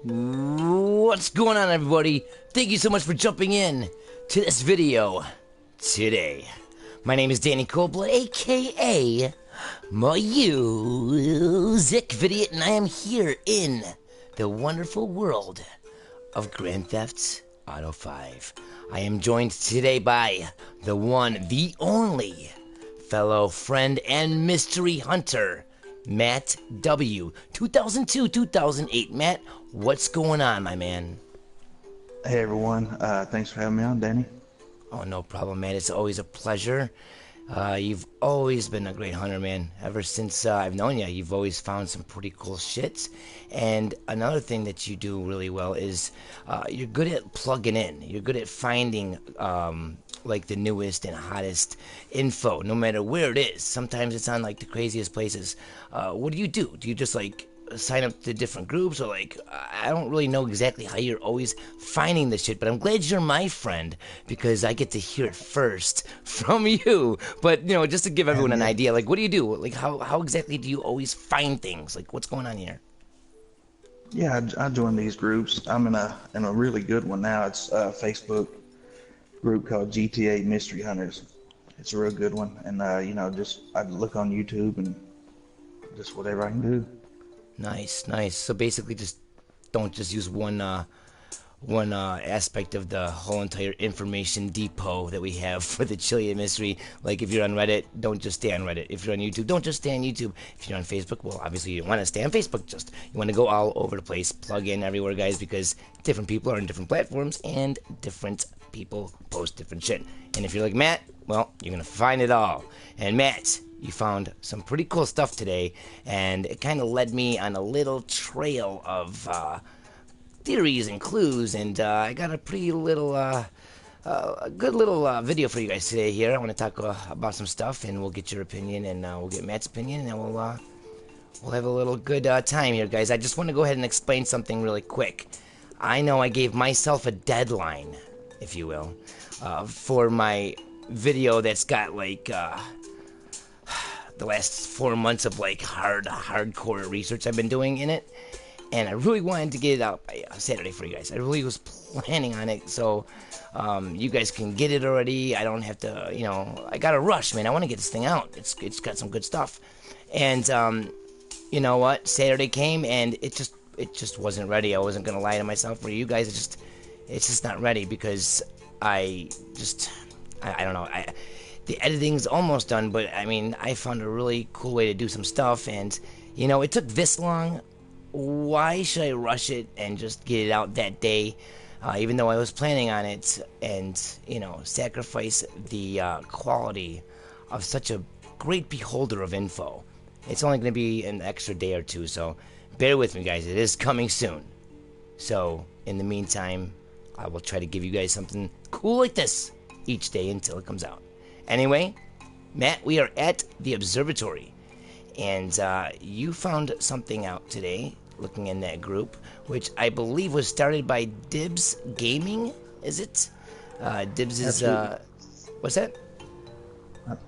What's going on, everybody? Thank you so much for jumping in to this video today. My name is Danny Cobla, aka MusicVidiot, and I am here in the wonderful world of Grand Theft Auto 5. I am joined today by the one, the only fellow friend and mystery hunter, Matt W. 2002-2008. Matt, what's going on, my man? Hey everyone, thanks for having me on, Danny. Oh, no problem, man. It's always a pleasure. You've always been a great hunter, man. Ever since I've known you, you've always found some pretty cool shit. And another thing that you do really well is you're good at plugging in. You're good at finding like the newest and hottest info, no matter where it is. Sometimes it's on like the craziest places. What do? Do you just like sign up to different groups, or like I don't really know exactly how you're always finding this shit, but I'm glad you're my friend because I get to hear it first from you. But you know, just to give everyone an idea, like what do you do? Like how exactly do you always find things? Like what's going on here? Yeah, I joined these groups. I'm in a really good one now. It's a Facebook group called GTA Mystery Hunters. It's a real good one, and you know, just I look on YouTube and just whatever I can do. Nice. So basically, just don't just use one aspect of the whole entire information depot that we have for the Chiliad Mystery. Like if you're on Reddit, don't just stay on Reddit. If you're on YouTube, don't just stay on YouTube. If you're on Facebook, well, obviously you want to stay on Facebook. Just you want to go all over the place, plug in everywhere, guys, because different people are on different platforms and different people post different shit. And if you're like Matt, well, you're gonna find it all. And Matt, you found some pretty cool stuff today, and it kind of led me on a little trail of theories and clues, and I got a pretty little, a good little video for you guys today here. I want to talk about some stuff, and we'll get your opinion, and we'll get Matt's opinion, and then we'll have a little good time here, guys. I just want to go ahead and explain something really quick. I know I gave myself a deadline, if you will, for my video that's got like the last 4 months of like hardcore research I've been doing in it, and I really wanted to get it out by Saturday for you guys. I really was planning on it, so you guys can get it already. I don't have to, you know, I gotta rush, man. I want to get this thing out. It's got some good stuff, and you know what? Saturday came, and it just wasn't ready. I wasn't gonna lie to myself or you guys. It's just not ready because I don't know. The editing's almost done, but I mean, I found a really cool way to do some stuff, and you know, it took this long. Why should I rush it and just get it out that day, even though I was planning on it, and you know, sacrifice the quality of such a great beholder of info? It's only going to be an extra day or two, so bear with me, guys. It is coming soon. So in the meantime, I will try to give you guys something cool like this each day until it comes out. Anyway, Matt, we are at the observatory, and you found something out today, looking in that group, which I believe was started by Dibs Gaming, is it? Dibs is, what's that?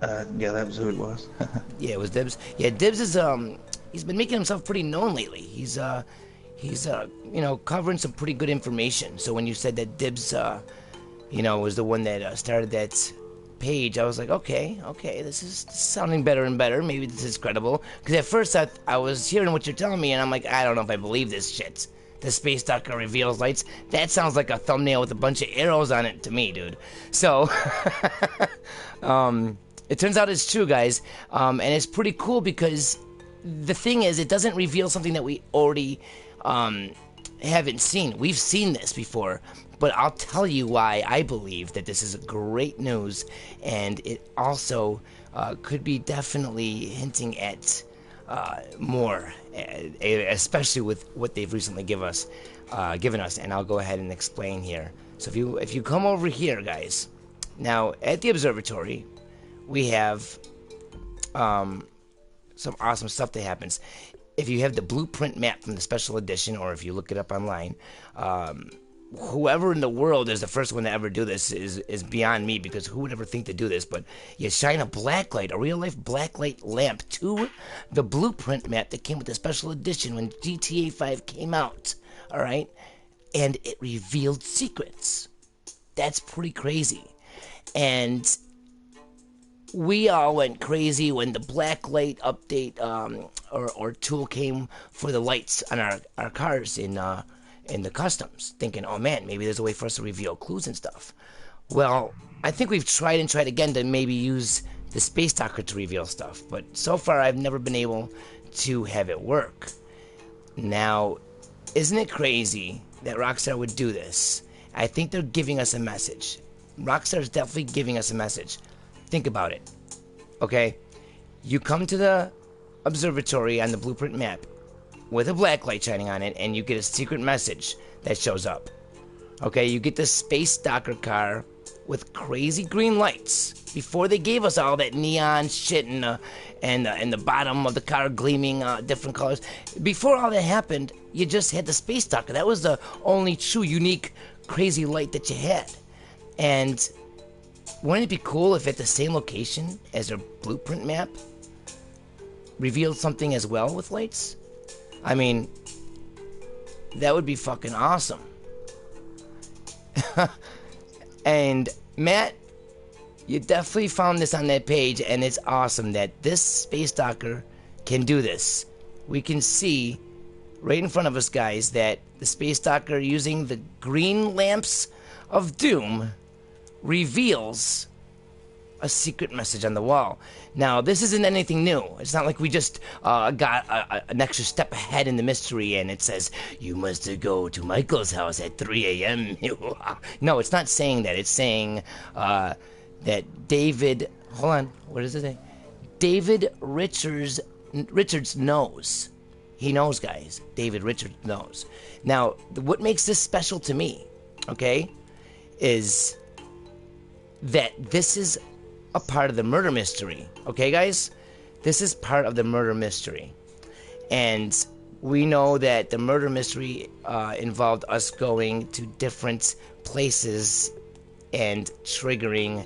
Yeah, that was who it was. Yeah, it was Dibs. Yeah, Dibs is, he's been making himself pretty known lately. He's you know, covering some pretty good information. So when you said that Dibs, you know, was the one that started that page, I was like, okay, this is sounding better and better. Maybe this is credible. Because at first I was hearing what you're telling me, and I'm like, I don't know if I believe this shit. The space ducker reveals lights. That sounds like a thumbnail with a bunch of arrows on it to me, dude. So, it turns out it's true, guys. And it's pretty cool because the thing is, it doesn't reveal something that we already haven't seen. We've seen this before. But I'll tell you why I believe that this is great news, and it also could be definitely hinting at more, especially with what they've recently given us. And I'll go ahead and explain here. So if you come over here, guys, now at the observatory, we have some awesome stuff that happens. If you have the blueprint map from the special edition, or if you look it up online, whoever in the world is the first one to ever do this is beyond me, because who would ever think to do this? But you shine a blacklight, a real life blacklight lamp to the blueprint map that came with the special edition when GTA 5 came out. All right, and it revealed secrets. That's pretty crazy. And we all went crazy when the blacklight update or tool came for the lights on our cars in the customs, thinking, oh man, maybe there's a way for us to reveal clues and stuff. Well, I think we've tried and tried again to maybe use the Space Docker to reveal stuff, but so far I've never been able to have it work. Now, isn't it crazy that Rockstar would do this? I think they're giving us a message. Rockstar's definitely giving us a message. Think about it. Okay? You come to the observatory on the blueprint map with a blacklight shining on it, and you get a secret message that shows up. Okay, you get this Space Docker car with crazy green lights. Before they gave us all that neon shit and the bottom of the car gleaming different colors. Before all that happened, you just had the Space Docker. That was the only true, unique, crazy light that you had. And wouldn't it be cool if at the same location as their blueprint map revealed something as well with lights? I mean, that would be fucking awesome. And Matt, you definitely found this on that page, and it's awesome that this Space Docker can do this. We can see right in front of us, guys, that the Space Docker, using the green lamps of doom, reveals a secret message on the wall. Now, this isn't anything new. It's not like we just got an extra step ahead in the mystery and it says, you must go to Michael's house at 3 a.m. No, it's not saying that. It's saying that David... Hold on. What does it say? David Richards knows. He knows, guys. David Richards knows. Now, what makes this special to me, okay, is that this is a part of the murder mystery. Okay, guys? This is part of the murder mystery. And we know that the murder mystery involved us going to different places and triggering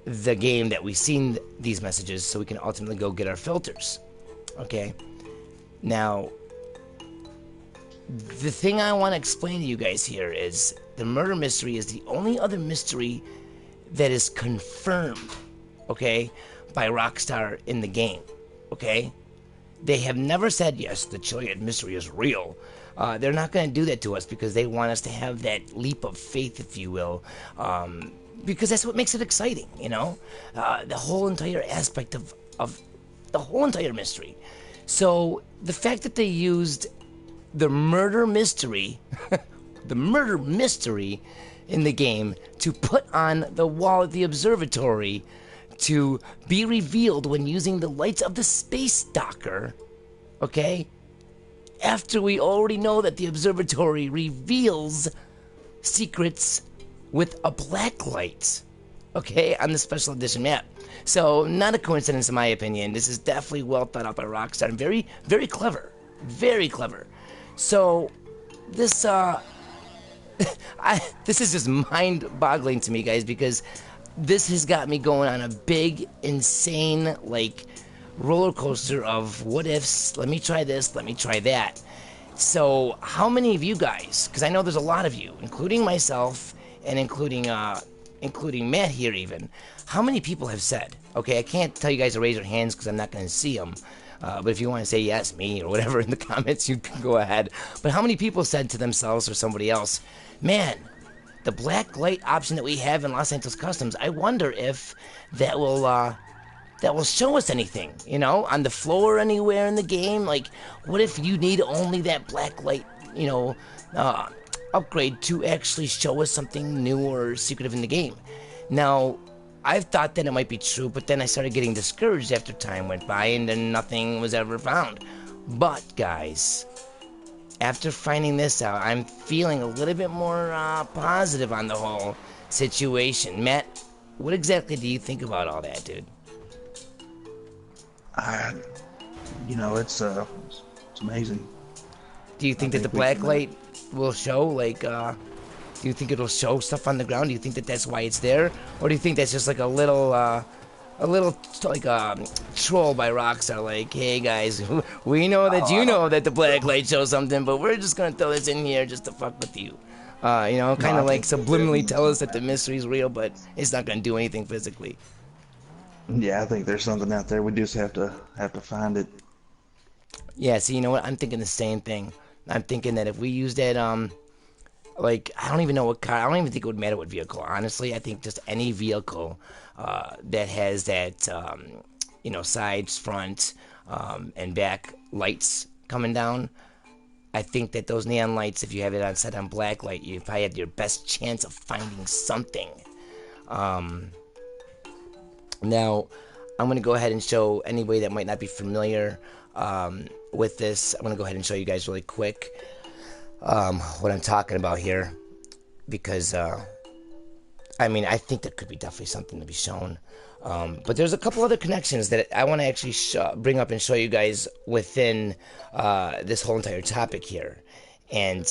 the game that we've seen these messages so we can ultimately go get our filters. Okay? Now, the thing I want to explain to you guys here is the murder mystery is the only other mystery that is confirmed, okay, by Rockstar in the game, okay? They have never said, yes, the Chiliad Mystery is real. They're not going to do that to us because they want us to have that leap of faith, if you will, because that's what makes it exciting, you know? The whole entire aspect of the whole entire mystery. So, the fact that they used the murder mystery, the murder mystery in the game to put on the wall at the observatory to be revealed when using the lights of the Space Docker, okay? After we already know that the observatory reveals secrets with a black light, okay, on the special edition map. So, not a coincidence in my opinion. This is definitely well thought out by Rockstar and very, very clever. Very clever. So, this, this is just mind-boggling to me, guys, because this has got me going on a big, insane, like, roller coaster of what ifs. Let me try this, let me try that. So, how many of you guys, because I know there's a lot of you, including myself and including Matt here even, how many people have said, okay, I can't tell you guys to raise your hands because I'm not going to see them, but if you want to say yes, me, or whatever in the comments, you can go ahead. But how many people said to themselves or somebody else, man, the black light option that we have in Los Angeles Customs, I wonder if that will show us anything, you know, on the floor anywhere in the game. Like, what if you need only that black light, you know, upgrade to actually show us something new or secretive in the game? Now, I've thought that it might be true, but then I started getting discouraged after time went by and then nothing was ever found. But, guys, after finding this out, I'm feeling a little bit more positive on the whole situation. Matt, what exactly do you think about all that, dude? You know, it's amazing. Do you think that the black light will show, like, Do you think it'll show stuff on the ground? Do you think that that's why it's there? Or do you think that's just like a little like troll by Rockstar, like, hey guys, we know that you know that the black light shows something, but we're just gonna throw this in here just to fuck with you. You know, kind of like subliminally tell us that the mystery's real, but it's not gonna do anything physically. Yeah, I think there's something out there. We just have to find it. Yeah, so you know what? I'm thinking the same thing. I'm thinking that if we use that, like, I don't even know what car, I don't even think it would matter what vehicle, honestly. I think just any vehicle that has that, you know, sides, front, and back lights coming down, I think that those neon lights, if you have it on set on black light, you probably have your best chance of finding something. Now, I'm going to go ahead and show anybody that might not be familiar with this. I'm going to go ahead and show you guys really quick what I'm talking about here, because I mean, I think there could be definitely something to be shown. But there's a couple other connections that I want to actually bring up and show you guys within this whole entire topic here. And,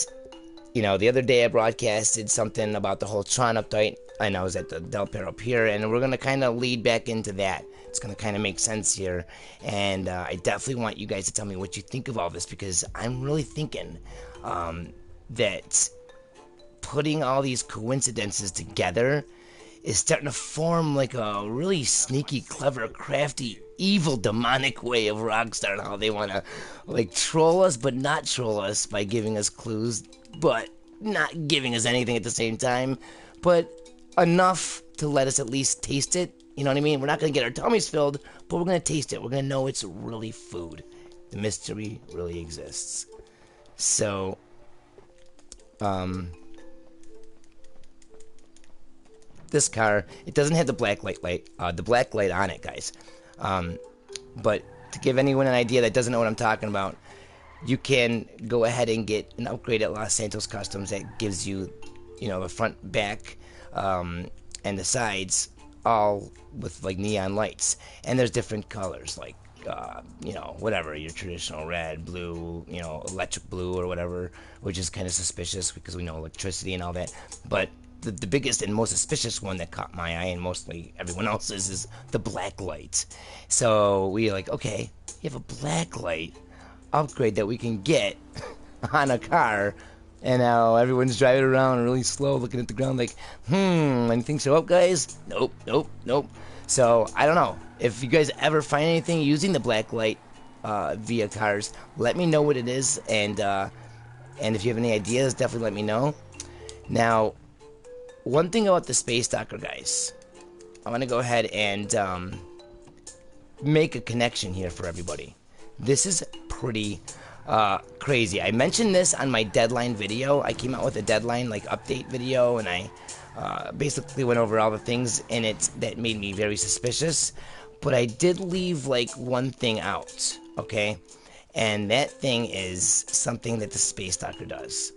you know, the other day I broadcasted something about the whole Tron update, and I was at the Del Pair up here, and we're going to kind of lead back into that. It's going to kind of make sense here. And I definitely want you guys to tell me what you think of all this, because I'm really thinking that putting all these coincidences together is starting to form like a really sneaky, clever, crafty, evil, demonic way of Rockstar and how they want to like troll us, but not troll us by giving us clues, but not giving us anything at the same time, but enough to let us at least taste it. You know what I mean? We're not going to get our tummies filled, but we're going to taste it. We're going to know it's really food. The mystery really exists. So, this car, it doesn't have the black light, the black light on it, guys. But to give anyone an idea that doesn't know what I'm talking about, you can go ahead and get an upgrade at Los Santos Customs that gives you, you know, the front, back, and the sides all with like neon lights. And there's different colors, like you know, whatever, your traditional red, blue, you know, electric blue or whatever, which is kind of suspicious because we know electricity and all that. But the biggest and most suspicious one that caught my eye, and mostly everyone else's, is the black light. So we like, okay, you have a black light upgrade that we can get on a car, and now everyone's driving around really slow, looking at the ground like, anything show up, guys? Nope, nope, nope. So I don't know. If you guys ever find anything using the black light via cars, let me know what it is, and if you have any ideas, definitely let me know. Now, one thing about the Space Docker, guys, I want to go ahead and make a connection here for everybody. This is pretty crazy. I mentioned this on my deadline video. I came out with a deadline like update video, and I basically went over all the things in it that made me very suspicious. But I did leave like one thing out, okay? And that thing is something that the Space Docker does.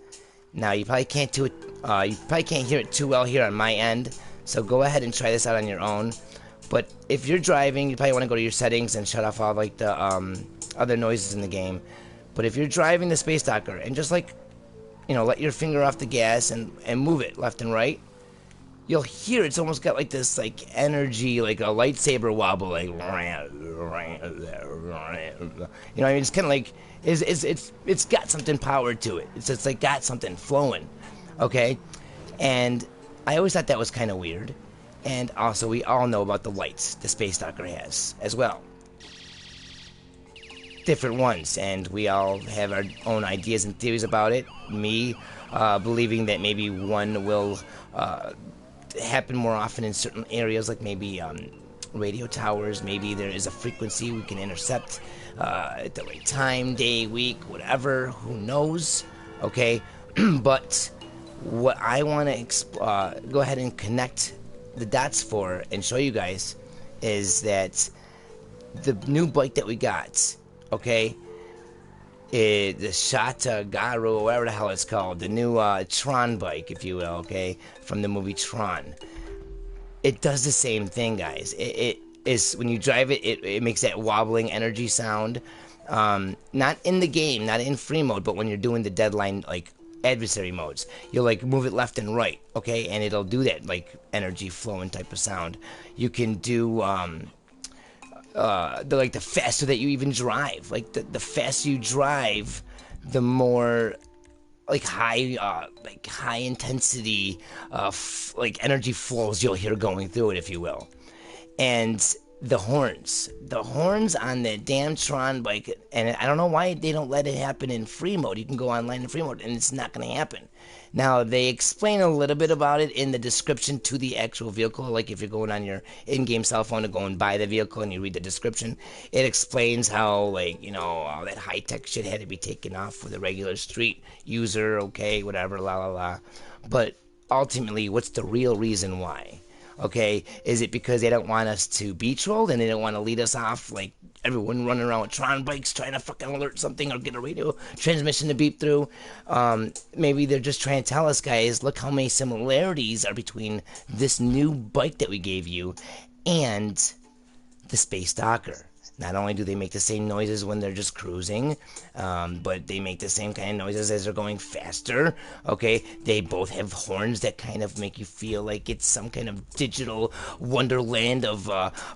Now, you probably can't do it, you probably can't hear it too well here on my end, so go ahead and try this out on your own. But if you're driving, you probably want to go to your settings and shut off all like the other noises in the game. But if you're driving the Space Docker and just like, you know, let your finger off the gas and move it left and right, you'll hear it's almost got like this like energy, like a lightsaber wobble, like, you know what I mean? It's kind of like, it's got something powered to it. It's like got something flowing, okay? And I always thought that was kind of weird. And also, we all know about the lights the Space Docker has as well. Different ones, and we all have our own ideas and theories about it. Me believing that maybe one will happen more often in certain areas, like maybe radio towers. Maybe there is a frequency we can intercept at the right time, day, week, whatever. Who knows? Okay, but what I want to go ahead and connect the dots for and show you guys is that the new bike that we got, okay, the Shata Garu, or whatever the hell it's called, the new Tron bike, if you will, okay, from the movie Tron. It does the same thing, guys. It is, when you drive it, it makes that wobbling energy sound. Not in the game, not in free mode, but when you're doing the deadline, like adversary modes. You'll like move it left and right, okay, and it'll do that like energy flowing type of sound. You can do the faster that you even drive. Like the faster you drive, the more like high intensity like energy flows you'll hear going through it, if you will. And the horns on the damn Tron bike, and I don't know why they don't let it happen in free mode. You can go online in free mode and it's not going to happen. Now, they explain a little bit about it in the description to the actual vehicle. Like if you're going on your in-game cell phone to go and buy the vehicle and you read the description, it explains how, like, you know, all that high-tech shit had to be taken off for the regular street user, okay, whatever, la la la. But ultimately, what's the real reason why? Okay, is it because they don't want us to be trolled and they don't want to lead us off like everyone running around with Tron bikes trying to fucking alert something or get a radio transmission to beep through? Maybe they're just trying to tell us, guys, look how many similarities are between this new bike that we gave you and the Space Stalker. Not only do they make the same noises when they're just cruising, but they make the same kind of noises as they're going faster, okay? They both have horns that kind of make you feel like it's some kind of digital wonderland of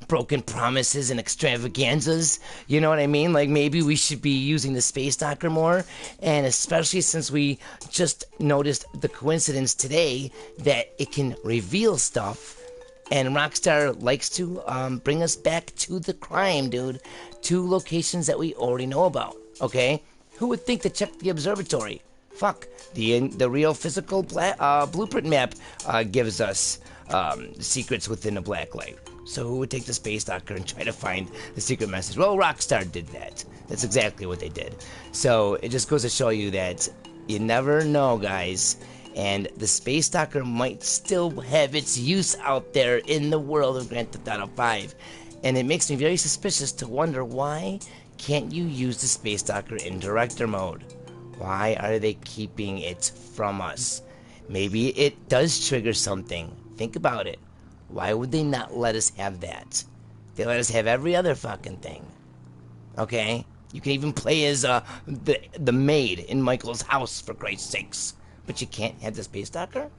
broken promises and extravaganzas. You know what I mean? Like, maybe we should be using the Space Stalker more, and especially since we just noticed the coincidence today that it can reveal stuff. And Rockstar likes to bring us back to the crime, dude. To locations that we already know about, okay? Who would think to check the observatory? Fuck. The real physical blueprint map gives us secrets within a black light. So who would take the Space Stalker and try to find the secret message? Well, Rockstar did that. That's exactly what they did. So it just goes to show you that you never know, guys. And the Space Stalker might still have its use out there in the world of Grand Theft Auto 5. And it makes me very suspicious to wonder, why can't you use the Space Stalker in director mode? Why are they keeping it from us? Maybe it does trigger something. Think about it. Why would they not let us have that? They let us have every other fucking thing. Okay? You can even play as the maid in Michael's house, for Christ's sakes. But you can't have the Space Stalker?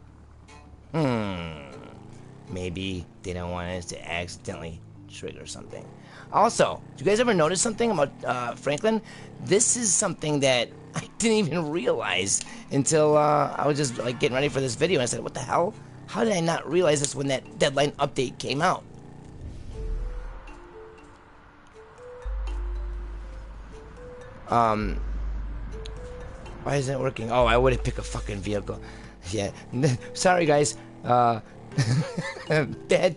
Maybe they don't want us to accidentally trigger something. Also, do you guys ever notice something about Franklin? This is something that I didn't even realize until I was just like getting ready for this video. And I said, what the hell? How did I not realize this when that deadline update came out? Why isn't it working? Oh, I would have picked a fucking vehicle. Yeah. Sorry, guys. Bad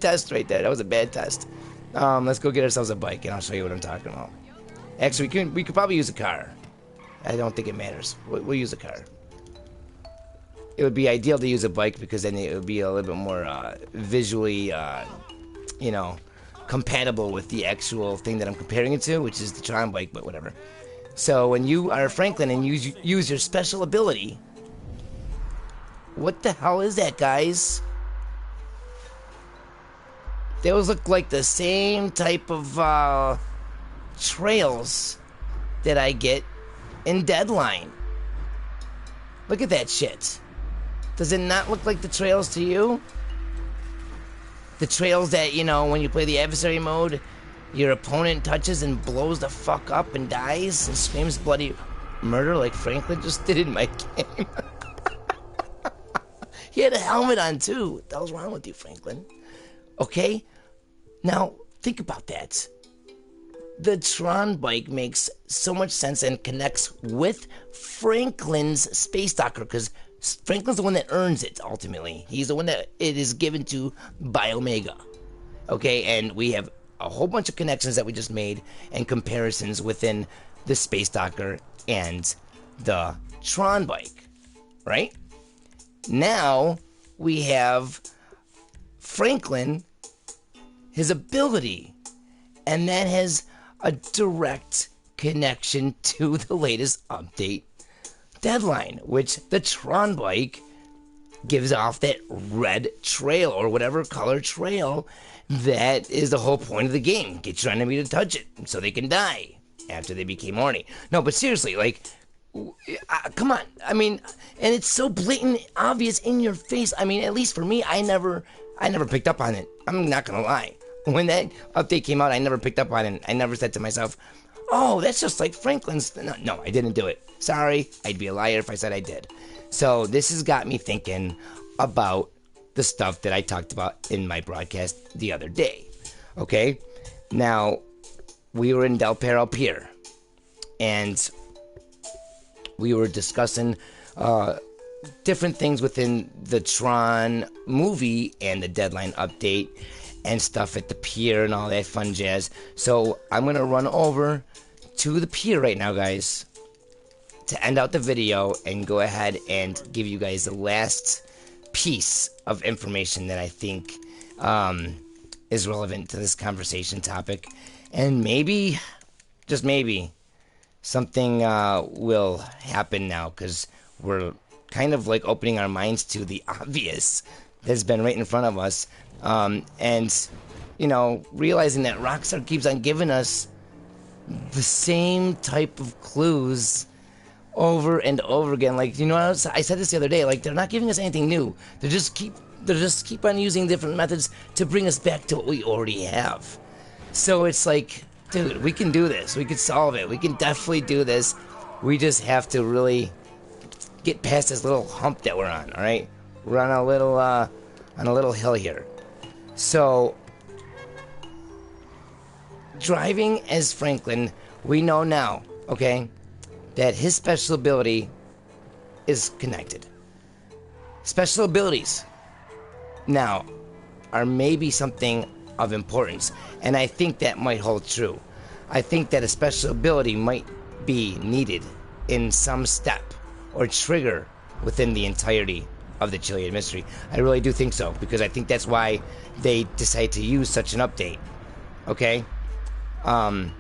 test right there. That was a bad test. Let's go get ourselves a bike, and I'll show you what I'm talking about. Actually, we could probably use a car. I don't think it matters. We'll use a car. It would be ideal to use a bike because then it would be a little bit more visually, you know, compatible with the actual thing that I'm comparing it to, which is the Tron bike, but whatever. So when you are Franklin and use your special ability, what the hell is that, guys? Those look like the same type of trails that I get in Deadline. Look at that shit. Does it not look like the trails to you? The trails that, you know, when you play the adversary mode, your opponent touches and blows the fuck up and dies and screams bloody murder like Franklin just did in my game. He had a helmet on too. What the hell's wrong with you, Franklin? Okay? Now, think about that. The Tron bike makes so much sense and connects with Franklin's Space Stalker because Franklin's the one that earns it, ultimately. He's the one that it is given to by Omega. Okay, and we have a whole bunch of connections that we just made and comparisons within the Space Stalker and the Tron bike, right? Now we have Franklin, his ability, and that has a direct connection to the latest update Deadline, which the Tron bike gives off that red trail or whatever color trail. That is the whole point of the game. Get your enemy to touch it so they can die after they became horny. No, but seriously, like, Come on. I mean, and it's so blatant, obvious, in your face. I mean, at least for me, I never picked up on it. I'm not gonna lie. When that update came out, I never picked up on it. I never said to myself, "Oh, that's just like Franklin's." No, I didn't do it. Sorry, I'd be a liar if I said I did. So this has got me thinking about the stuff that I talked about in my broadcast the other day. Okay, now we were in Del Perro Pier, and we were discussing different things within the Tron movie and the Deadline update and stuff at the pier and all that fun jazz. So I'm going to run over to the pier right now, guys, to end out the video and go ahead and give you guys the last piece of information that I think is relevant to this conversation topic. And maybe, just maybe, something will happen now, because we're kind of like opening our minds to the obvious that's been right in front of us. And, you know, realizing that Rockstar keeps on giving us the same type of clues over and over again. Like, you know, I said this the other day, like, they're not giving us anything new. They just keep on using different methods to bring us back to what we already have. So it's like, dude, we can do this. We can solve it. We can definitely do this. We just have to really get past this little hump that we're on, all right? We're on a little hill here. So, driving as Franklin, we know now, okay, that his special ability is connected. Special abilities now are maybe something of importance, and I think that might hold true. I think that a special ability might be needed in some step or trigger within the entirety of the Chiliad Mystery. I really do think so, because I think that's why they decide to use such an update. Okay? And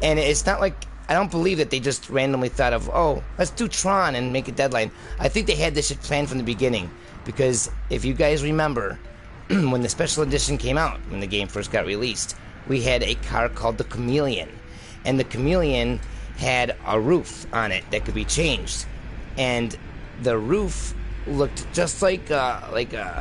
it's not like, I don't believe that they just randomly thought of, oh, let's do Tron and make a Deadline. I think they had this shit planned from the beginning, because if you guys remember, when the special edition came out, when the game first got released, we had a car called the Chameleon, and the Chameleon had a roof on it that could be changed, and the roof looked just like a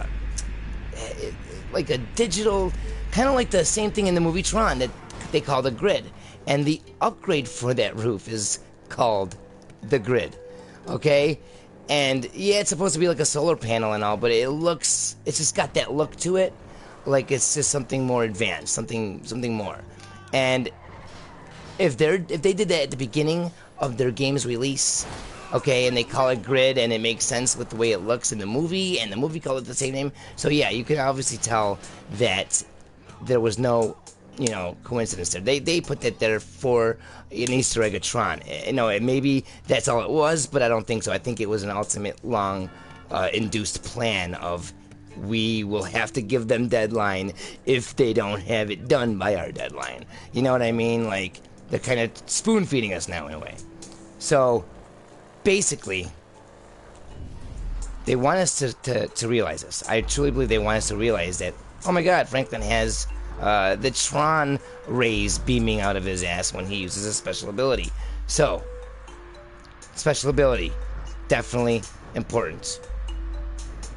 digital, kind of like the same thing in the movie Tron that they call the grid, and the upgrade for that roof is called the grid. Okay, and yeah, it's supposed to be like a solar panel and all, but it's just got that look to it, like it's just something more advanced, something more. And if they did that at the beginning of their game's release, okay, and they call it grid, and it makes sense with the way it looks in the movie, and the movie called it the same name, so yeah, you can obviously tell that there was no, you know, coincidence there. They put that there for an Easter egg of Tron. Maybe that's all it was, but I don't think so. I think it was an ultimate long induced plan of, we will have to give them deadline if they don't have it done by our deadline. You know what I mean? Like, they're kind of spoon feeding us now in a way. So basically, they want us to realize this. I truly believe they want us to realize that, oh my god, Franklin has the Tron rays beaming out of his ass when he uses a special ability. So, special ability, definitely important.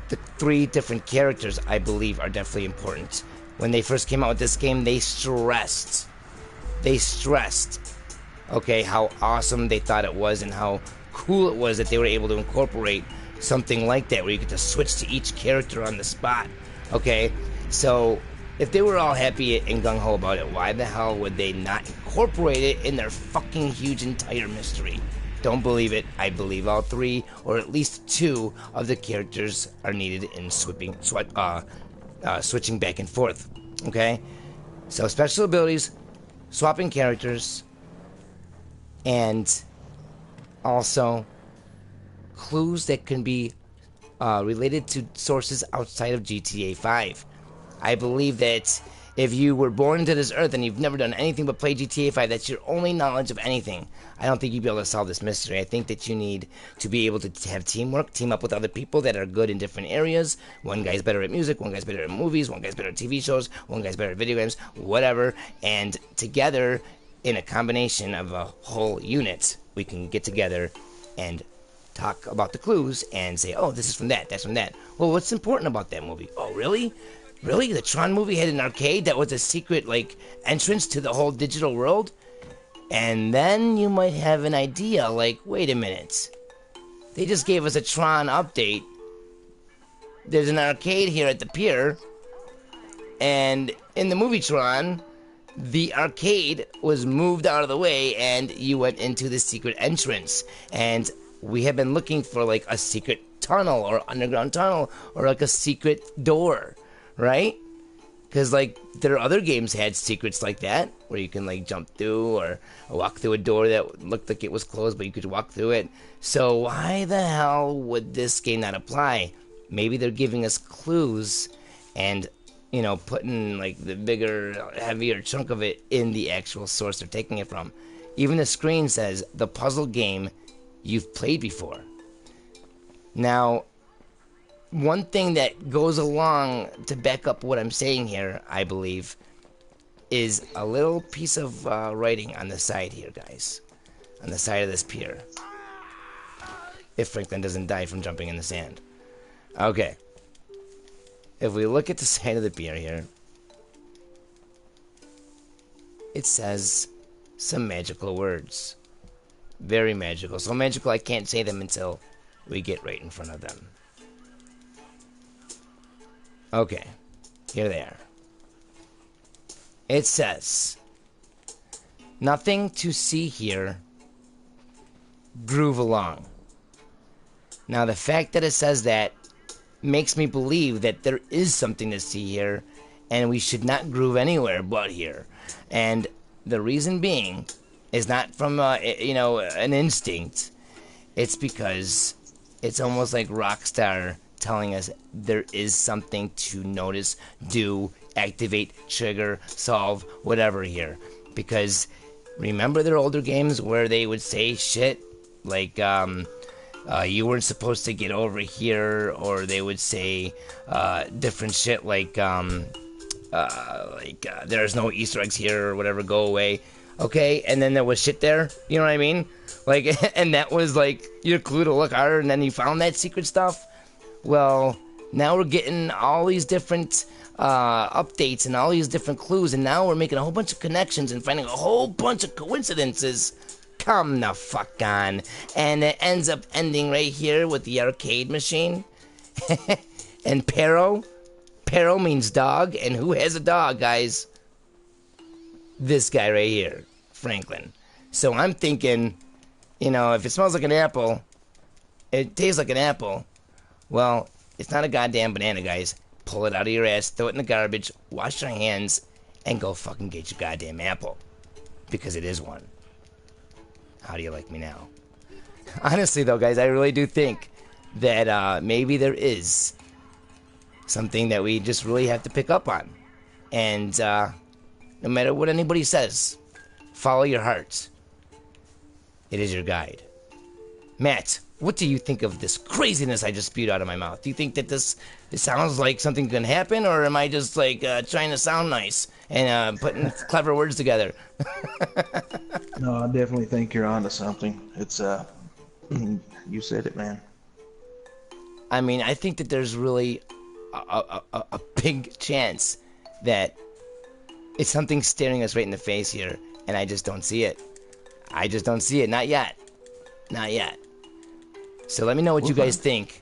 The 3 different characters, I believe, are definitely important. When they first came out with this game, they stressed, okay, how awesome they thought it was and how cool it was that they were able to incorporate something like that, where you get to switch to each character on the spot. Okay, so if they were all happy and gung-ho about it, why the hell would they not incorporate it in their fucking huge entire mystery? Don't believe it. I believe all 3, or at least 2 of the characters are needed in switching back and forth. Okay, so special abilities, swapping characters, and also clues that can be related to sources outside of GTA5. I believe that if you were born into this earth and you've never done anything but play GTA 5, that's your only knowledge of anything, I don't think you'd be able to solve this mystery. I think that you need to be able to have teamwork, team up with other people that are good in different areas. One guy's better at music, one guy's better at movies, one guy's better at TV shows, one guy's better at video games, whatever. And together, in a combination of a whole unit, we can get together and talk about the clues and say, oh, this is from that, that's from that. Well, what's important about that movie? Oh, really? Really? The Tron movie had an arcade that was a secret, like, entrance to the whole digital world? And then you might have an idea, like, wait a minute. They just gave us a Tron update. There's an arcade here at the pier. And in the movie Tron, the arcade was moved out of the way and you went into the secret entrance. And we have been looking for, like, a secret tunnel or underground tunnel or, like, a secret door, right? Because, like, there are other games had secrets like that, where you can, like, jump through or walk through a door that looked like it was closed, but you could walk through it. So why the hell would this game not apply? Maybe they're giving us clues and, you know, putting, like, the bigger, heavier chunk of it in the actual source they're taking it from. Even the screen says, the puzzle game you've played before. Now, one thing that goes along to back up what I'm saying here, I believe, is a little piece of writing on the side here, guys. On the side of this pier. If Franklin doesn't die from jumping in the sand. Okay. If we look at the side of the pier here, it says some magical words. Very magical. So magical I can't say them until we get right in front of them. Okay, here they are. It says, nothing to see here, groove along. Now the fact that it says that makes me believe that there is something to see here, and we should not groove anywhere but here. And the reason being is not from, you know, an instinct. It's because it's almost like Rockstar telling us there is something to notice, do, activate, trigger, solve, whatever here. Because remember their older games where they would say shit like, you weren't supposed to get over here, or they would say different shit like there's no Easter eggs here or whatever, go away. Okay, and then there was shit there, you know what I mean? Like, and that was like your clue to look harder, and then you found that secret stuff. Well, now we're getting all these different updates and all these different clues, and now we're making a whole bunch of connections and finding a whole bunch of coincidences. Come the fuck on. And it ends up ending right here with the arcade machine. And Pero. Pero means dog, and who has a dog, guys? This guy right here, Franklin. So I'm thinking, you know, if it smells like an apple, it tastes like an apple. Well, it's not a goddamn banana, guys. Pull it out of your ass, throw it in the garbage, wash your hands, and go fucking get your goddamn apple. Because it is one. How do you like me now? Honestly, though, guys, I really do think that maybe there is something that we just really have to pick up on. And no matter what anybody says, follow your heart. It is your guide. Matt, what do you think of this craziness I just spewed out of my mouth? Do you think that this sounds like something can happen, or am I just like trying to sound nice and putting clever words together? No, I definitely think you're onto something. It's you said it, man. I mean, I think that there's really a big chance that it's something staring us right in the face here, and I just don't see it. I just don't see it. Not yet. Not yet. So let me know what you guys think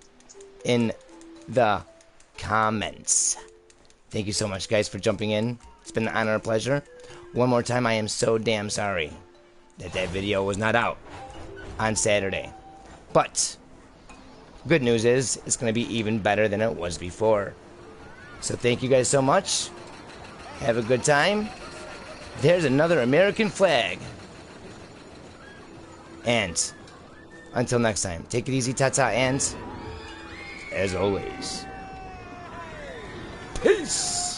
in the comments. Thank you so much, guys, for jumping in. It's been an honor and a pleasure. One more time, I am so damn sorry that video was not out on Saturday. But good news is it's going to be even better than it was before. So thank you guys so much. Have a good time. There's another American flag. And until next time, take it easy, ta-ta, and as always, peace!